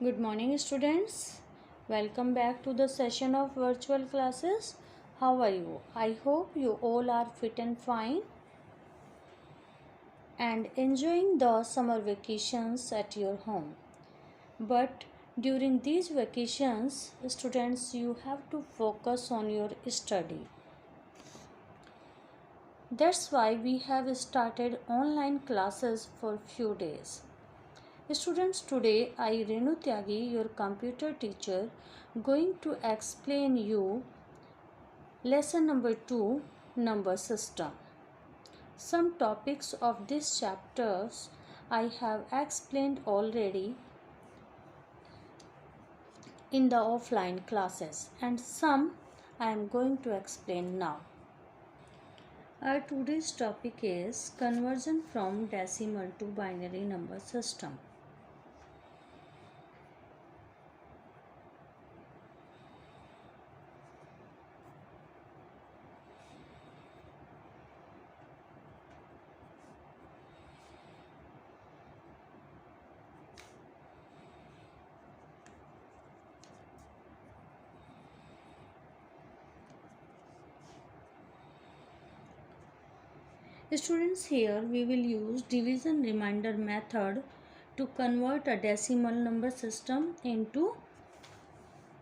Good morning, students. Welcome back to the session of virtual classes. How are you? I hope you all are fit and fine and enjoying the summer vacations at your home. But during these vacations, students, you have to focus on your study. That's why we have started online classes for few days. Students, today I Renu Tyagi, your computer teacher, going to explain you lesson number 2, number system. Some topics of these chapters I have explained already in the offline classes and some I am going to explain now. Our today's topic is conversion from decimal to binary number system. Students, here we will use division remainder method to convert a decimal number system into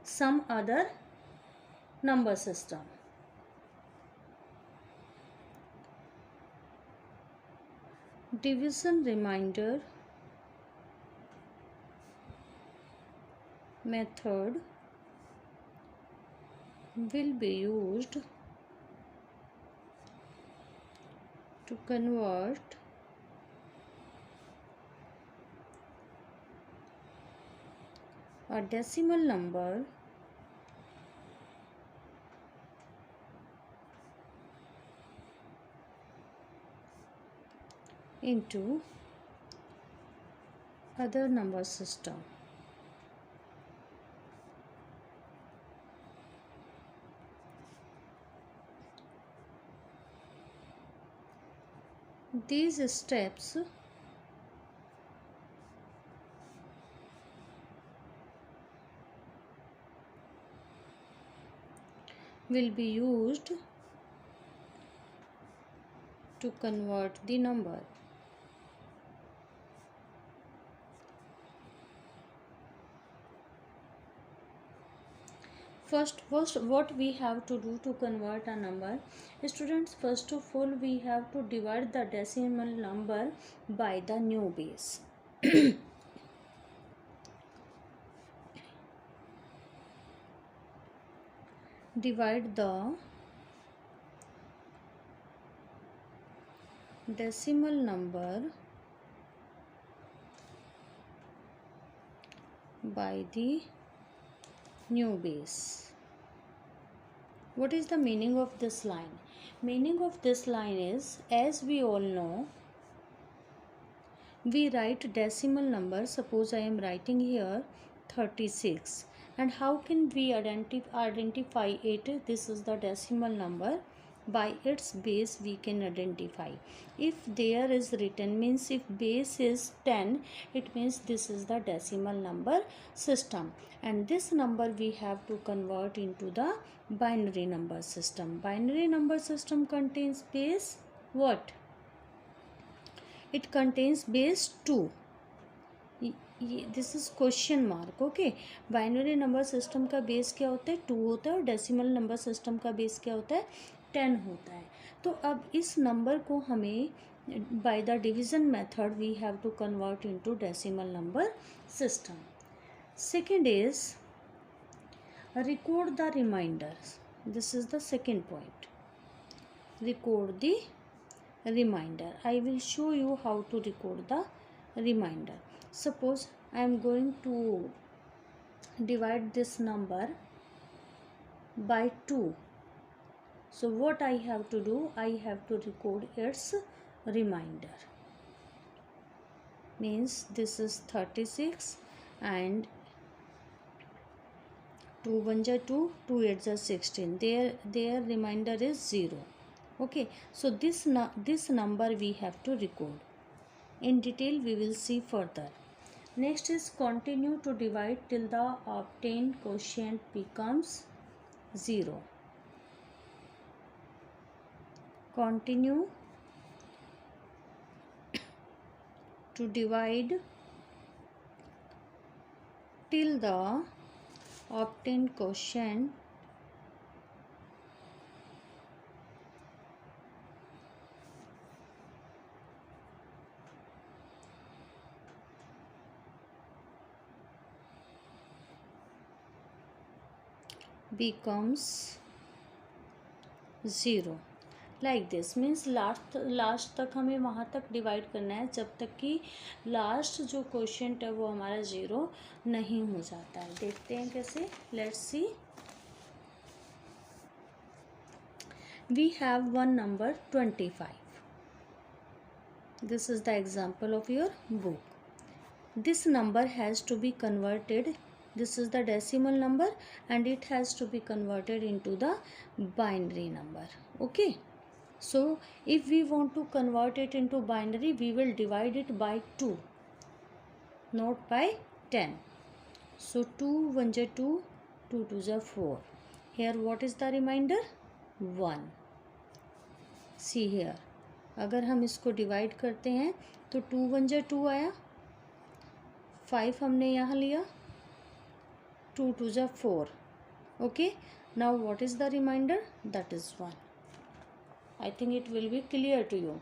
some other number system. Division remainder method will be used to convert a decimal number into other number system. These steps will be used to convert the number. First, what we have to do to convert a number? Students, first of all, we have to divide the decimal number by the new base. Divide the decimal number by the new base. What is the meaning of this line? Meaning of this line is, as we all know, we write decimal number. Suppose I am writing here 36, and how can we identify it? This is the decimal number. By its base we can identify. If there is written, means if base is 10, it means this is the decimal number system, and this number we have to convert into the binary number system. Binary number system contains base what? It contains base 2. This is question mark. Okay, binary number system का base क्या होता है? 2 होता है, और decimal number system का base क्या होता है? 10 होता है. तो अब इस नंबर को हमें by the division method we have to convert into decimal number system. Second is record the reminders. This is the second point. Record the reminder. I will show you how to record the reminder. Suppose I am going to divide this number by 2. So what I have to do? I have to record its reminder. Means this is 36 and 2 1 ja 2, 2 8 ja 16. Their reminder is 0. Okay, so this number we have to record. In detail we will see further. Next is continue to divide till the obtained quotient becomes 0. Continue to divide till the obtained quotient becomes 0. Like this means last तक हमें वहाँ तक divide करना है जब तक कि last जो क्वोशिएंट है वो हमारा 0 नहीं हो जाता है. देखते हैं कैसे. Let's see. We have one number 25. This is the example of your book. This number has to be converted. This is the decimal number and it has to be converted into the binary number. Okay. So if we want to convert it into binary, we will divide it by 2, not by 10. So 2 1 is 2, 2 2 is 4. Here what is the remainder? 1. See here. अगर हम इसको divide करते हैं तो 2 1 is 2 आया, 5 हमने यहाँ लिया, 2 2 is 4. Okay. Now what is the remainder? That is 1. I think it will be clear to you.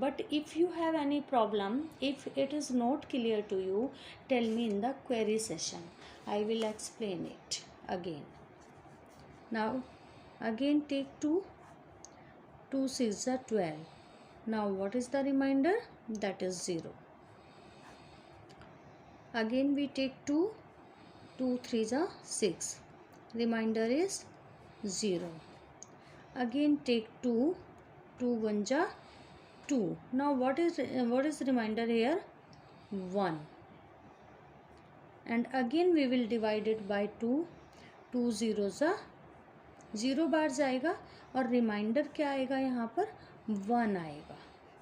But if you have any problem, if it is not clear to you, tell me in the query session. I will explain it again. Now again take 2. 2 6 is 12. Now what is the remainder? That is 0. Again we take 2. 2 3 is 6. Remainder is 0. Again take 2. 2 1 is 2. Now what is remainder here? 1. And again we will divide it by 2. 2 zeros are 0 बार जाएगा और reminder क्या आएगा यहाँ पर? 1 आएगा.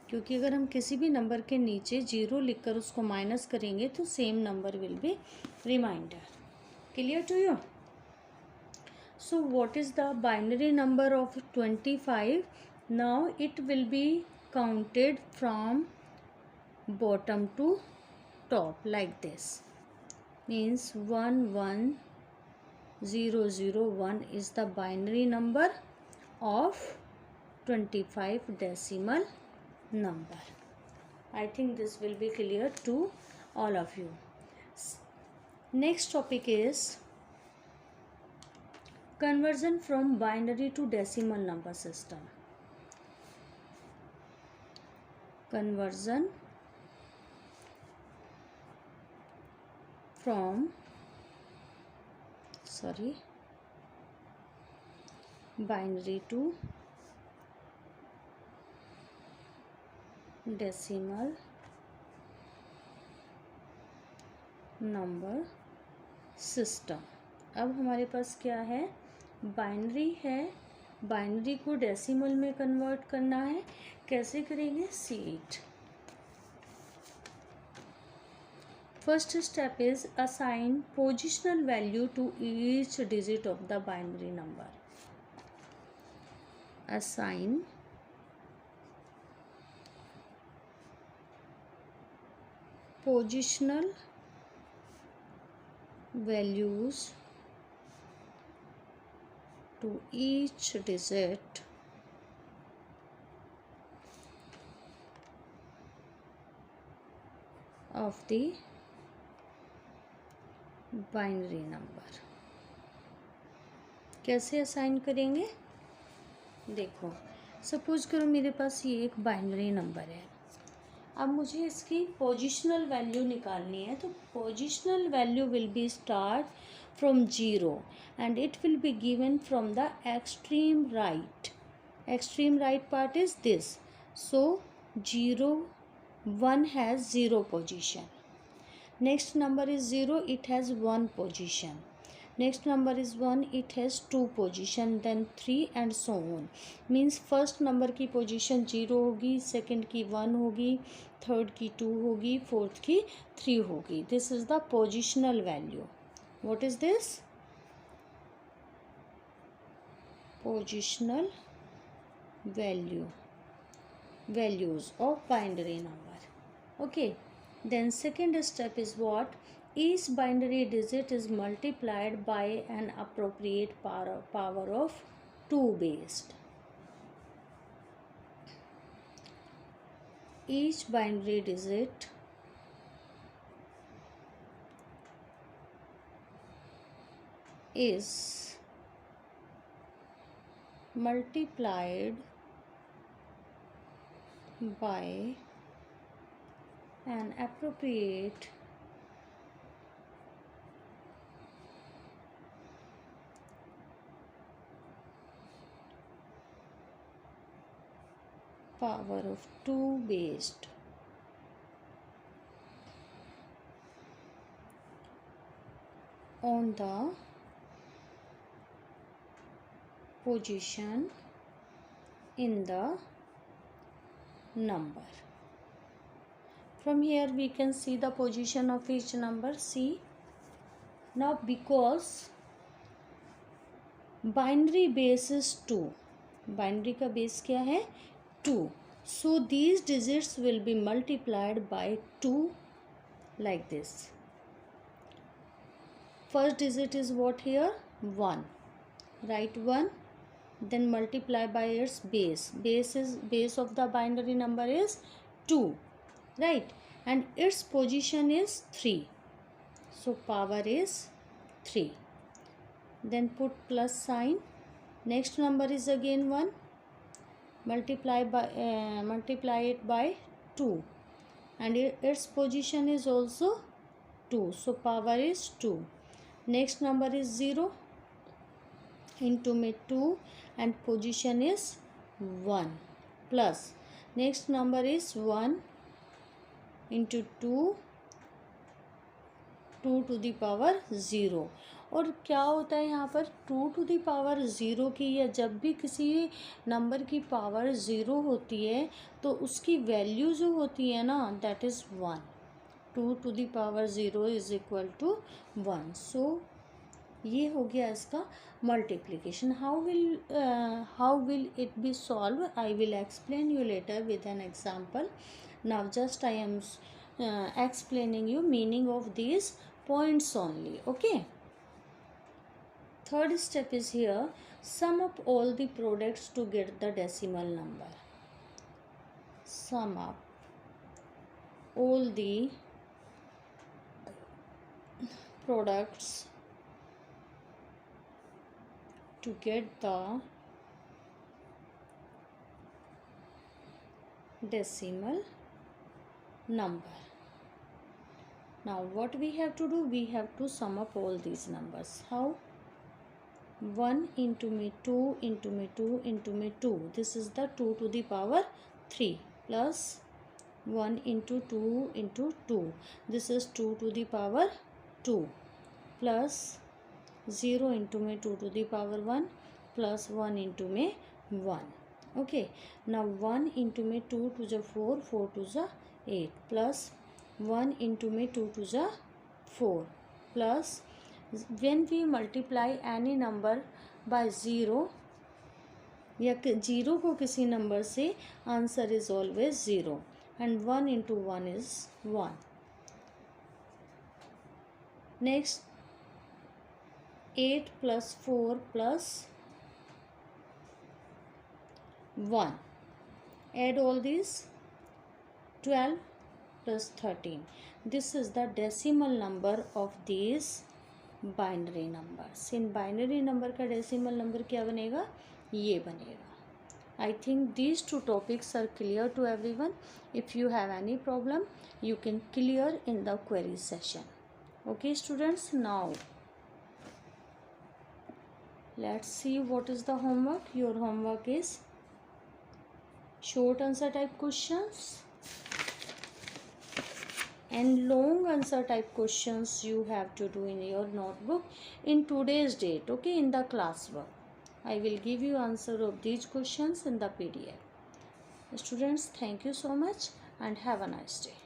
क्योंकि अगर हम किसी भी नंबर के नीचे 0 लिखकर उसको माइनस करेंगे तो same number will be reminder. Clear to you? So what is the binary number of 25? Now it will be counted from bottom to top like this. Means 1 1 0 0 1 is the binary number of 25 decimal number. I think this will be clear to all of you. Next topic is conversion from binary to decimal number system. Conversion from binary to decimal number system. अब हमारे पास क्या है? Binary है. Binary को decimal में convert करना है. कैसे करेंगे? See it. First step is assign positional value to each digit of the binary number. Assign positional values to each digit of the binary number. कैसे असाइन करेंगे? देखो, सपोज करो मेरे पास ये एक बाइनरी नंबर है. अब मुझे इसकी पोजिशनल वैल्यू निकालनी है. तो positional value will be start from 0 and it will be given from the extreme right. Extreme right part is this. So 0 1 has 0 position. Next number is 0, it has 1 position. Next number is 1, it has 2 position, then 3 and so on. Means first number की position 0 होगी, second की 1 होगी, third की 2 होगी, fourth की 3 होगी. This is the positional value. What is this? Positional value, values of binary number. Okay, then second step is what? Each binary digit is multiplied by an appropriate power of 2 based. Each binary digit is multiplied by an appropriate power of 2 based on the position in the number. From here we can see the position of each number. See, now because binary base is 2, binary का base क्या है? 2. So these digits will be multiplied by 2 like this. First digit is what here? 1. Write 1, then multiply by its base. Base of the binary number is 2, right? And its position is 3. So power is 3. Then put plus sign. Next number is again 1. Multiply it by 2, and its position is also 2. So power is 2. Next number is 0 into में 2 and position is 1 plus. Next number is 1 into 2 to the power 0. और क्या होता है यहाँ पर 2 to the power 0 की, या जब भी किसी नंबर की पावर 0 होती है तो उसकी वैल्यू जो होती है ना, that is 1. 2 to the power 0 is equal to 1. So ये हो गया इसका multiplication. How will it be solve? I will explain you later with an example. Now just I am explaining you meaning of these points only. Okay, third step is here, sum up all the products to get the decimal number. Sum up all the products to get the decimal number. Now what we have to do? We have to sum up all these numbers. How? 1 into me 2 into me 2 into me 2. This is the 2 to the power 3 plus 1 into 2 into 2. This is 2 to the power 2 plus 0 into me 2 to the power 1 plus 1 into me 1. Okay, now 1 into me 2 to the 4, 4 to the 8 plus 1 into me 2 to the 4 plus when we multiply any number by 0 या 0 को किसी number से, answer is always 0 and 1 into 1 is 1. Next 8 plus 4 plus 1. Add all these. 12 plus 13. This is the decimal number of these binary numbers. In binary number का decimal number क्या बनेगा? ये बनेगा. I think these two topics are clear to everyone. If you have any problem, you can clear in the query session. Okay students, now let's see what is the homework. Your homework is short answer type questions and long answer type questions you have to do in your notebook in today's date, okay, in the classwork. I will give you answer of these questions in the PDF. Students, thank you so much and have a nice day.